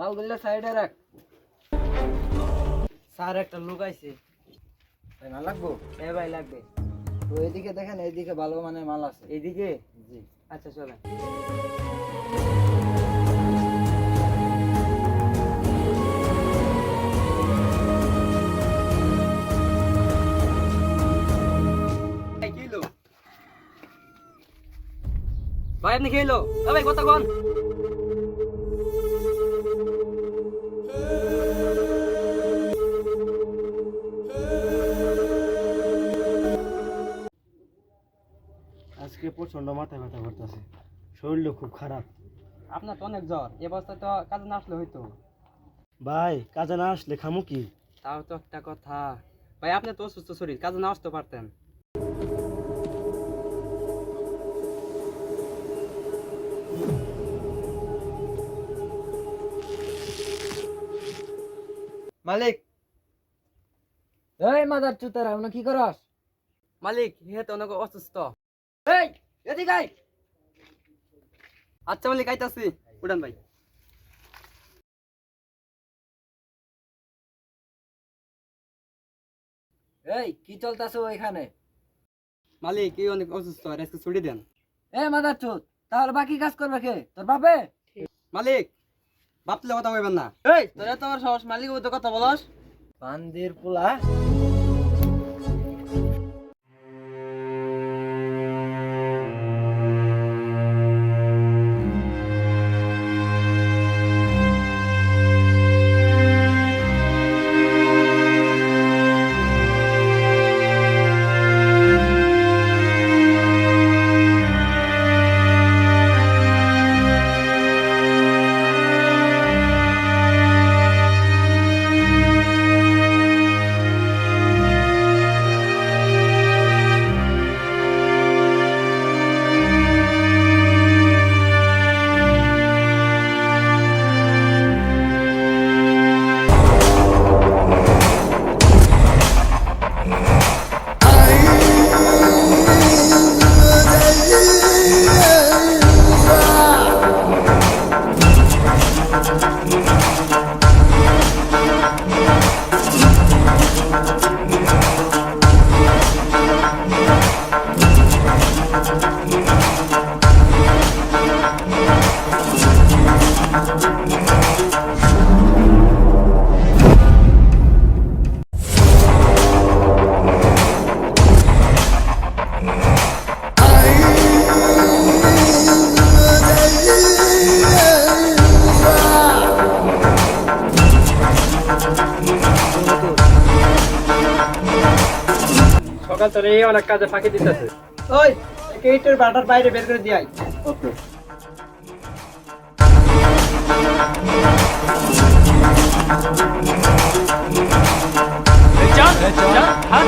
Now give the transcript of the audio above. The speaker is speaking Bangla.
মালগুলো সাইডে রাখ। স্যার একটা লোক আইছে। ভাই মাল লাগবো? হ্যাঁ ভাই লাগবে। তো এদিকে দেখেন, এইদিকে ভালো মানের মাল আছে। এইদিকে? জি। আচ্ছা চলেন। ভাই আপনি খেলো ভাই কথা কন। আজকে প্রচন্ড মাথা ব্যথা করতেছে, শরীরটা খুব খারাপ। আপনার তো অনেক জ্বর, এ অবস্থায় তো কাজে না আসলে হইতো। ভাই কাজে না আসলে খামু কি? তাও তো একটা কথা ভাই, আপনি তো অসুস্থ শরীর, কাজে না আসতে পারতেন। মালিক, এই মাদার চুতারা, ওনা কি করস? মালিক হে তো অনেক অসুস্থ। এই এদিকে আয়। আচ্ছা মালিক আইতাছি, উঠান ভাই। এই কি চলতেছে ওইখানে? মালিক এই অনেক অসুস্থ, আজকে ছুটি দেন। এই মাদার চুত, তাহলে বাকি কাজ করবে কে? তোর বাপে? মালিক ভাবলে কথা কইবেন না। এই তোরা তো আমার সাহস, মালিক ওই তো কথা বলস। বান্দির পোলা। সকাল তোর এই অনেক কাজে ফাঁকি দিতেছে। ওই গেটের বাটার বাইরে বের করে দিয়াই। ওকে। চল চল হাত।